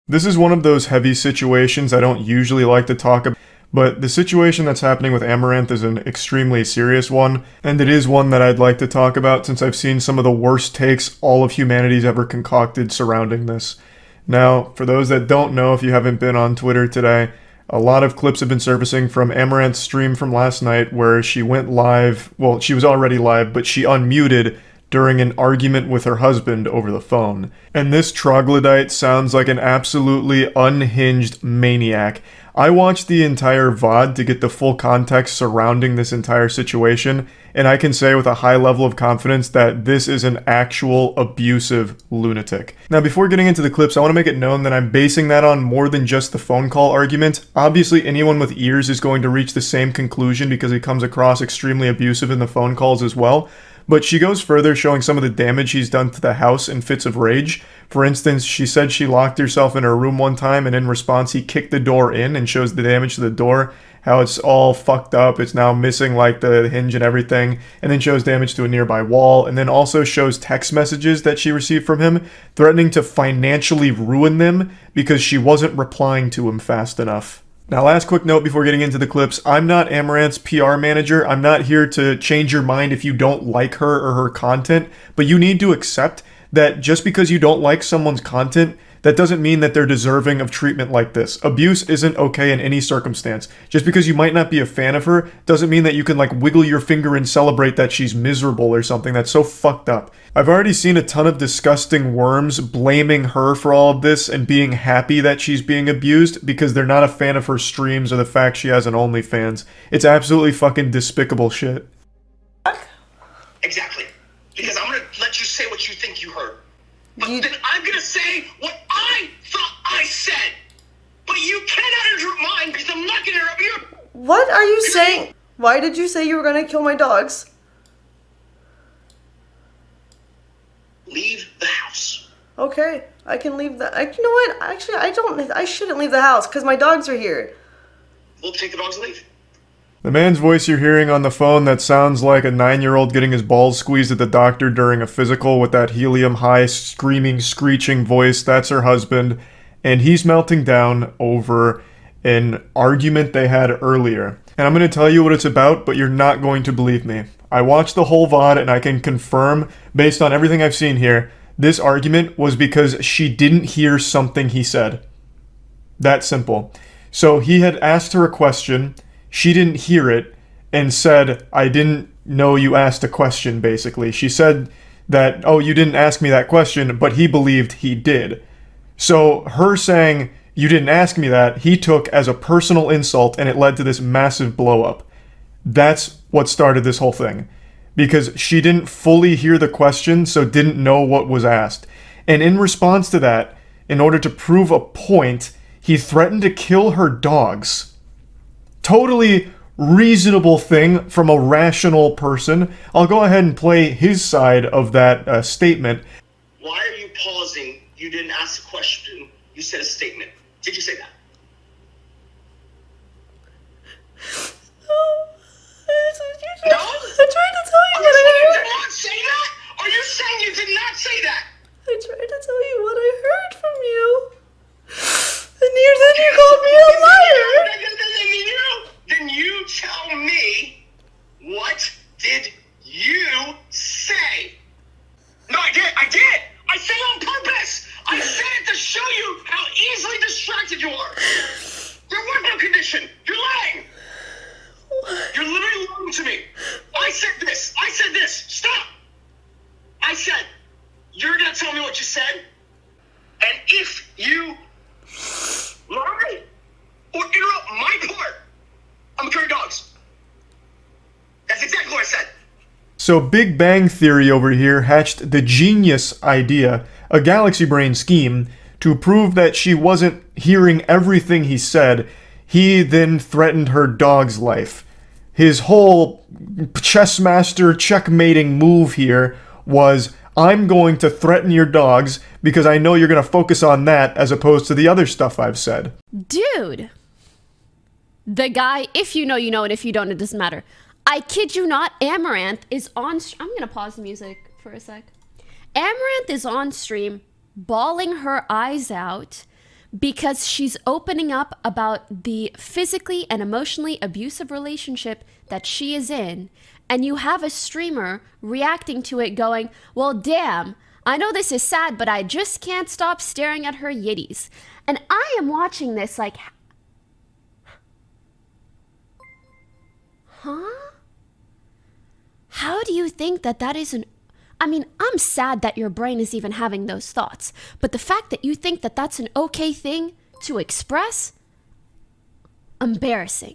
This is one of those heavy situations I don't usually like to talk about, but the situation that's happening with Amaranth is an extremely serious one, and it is one that I'd like to talk about since I've seen some of the worst takes all of humanity's ever concocted surrounding this. Now, for those that don't know, if you haven't been on Twitter today, a lot of clips have been surfacing from Amaranth's stream from last night where she went live, well, she was already live, but she unmuted during an argument with her husband over the phone. And this troglodyte sounds like an absolutely unhinged maniac. I watched the entire VOD to get the full context surrounding this entire situation, and I can say with a high level of confidence that this is an actual abusive lunatic. Now, before getting into the clips, I want to make it known that I'm basing that on more than just the phone call argument. Obviously, anyone with ears is going to reach the same conclusion because he comes across extremely abusive in the phone calls as well. But she goes further, showing some of the damage he's done to the house in fits of rage. For instance, she said she locked herself in her room one time, and in response he kicked the door in, and shows the damage to the door, how it's all fucked up, it's now missing like the hinge and everything, and then shows damage to a nearby wall, and then also shows text messages that she received from him, threatening to financially ruin them because she wasn't replying to him fast enough. Now, last quick note before getting into the clips, I'm not Amaranth's PR manager. I'm not here to change your mind if you don't like her or her content, but you need to accept that just because you don't like someone's content, that doesn't mean that they're deserving of treatment like this. Abuse isn't okay in any circumstance. Just because you might not be a fan of her doesn't mean that you can like wiggle your finger and celebrate that she's miserable or something. That's so fucked up. I've already seen a ton of disgusting worms blaming her for all of this and being happy that she's being abused because they're not a fan of her streams or the fact she has an OnlyFans. It's absolutely fucking despicable shit. Exactly. Because I'm gonna let you say what you think you heard. But then I'm gonna say what I thought I said. But you cannot interrupt mine because I'm not gonna interrupt you. What are you saying? Why did you say you were gonna kill my dogs? Leave the house. Okay, I can leave the. You know what? Actually, I shouldn't leave the house because my dogs are here. We'll take the dogs and leave. The man's voice you're hearing on the phone that sounds like a 9-year-old getting his balls squeezed at the doctor during a physical with that helium-high, screaming, screeching voice, that's her husband, and he's melting down over an argument they had earlier. And I'm going to tell you what it's about, but you're not going to believe me. I watched the whole VOD and I can confirm, based on everything I've seen here, this argument was because she didn't hear something he said. That simple. So he had asked her a question, she didn't hear it, and said, I didn't know you asked a question, basically. She said that, oh, you didn't ask me that question, but he believed he did. So her saying, you didn't ask me that, he took as a personal insult, and it led to this massive blow-up. That's what started this whole thing. Because she didn't fully hear the question, so didn't know what was asked. And in response to that, in order to prove a point, he threatened to kill her dogs. Totally reasonable thing from a rational person. I'll go ahead and play his side of that statement. Why are you pausing? You didn't ask a question. You said a statement. Did you say that? No? I tried to tell you Are what you I saying you heard. did not say that? Are you saying you did not say that? I tried to tell you what I heard from you. And then you called me a liar. Then you tell me, what did you say? No, I did. I said it on purpose. I said it to show you how easily distracted you are. Your workout condition. You're lying. You're literally lying to me. I said this. Stop. I said, you're going to tell me what you said? And if you lie or interrupt my part, I'm carrying dogs. That's exactly what I said. So Big Bang Theory over here hatched the genius idea, a galaxy brain scheme, to prove that she wasn't hearing everything he said. He then threatened her dog's life. His whole chess master checkmating move here was, I'm going to threaten your dogs because I know you're going to focus on that as opposed to the other stuff I've said. Dude. The guy, if you know, you know, and if you don't, it doesn't matter. I kid you not, Amaranth is on... I'm going to pause the music for a sec. Amaranth is on stream, bawling her eyes out because she's opening up about the physically and emotionally abusive relationship that she is in, and you have a streamer reacting to it going, well, damn, I know this is sad, but I just can't stop staring at her yitties. And I am watching this like, huh? How do you think that that is an... I mean, I'm sad that your brain is even having those thoughts, but the fact that you think that that's an okay thing to express, embarrassing.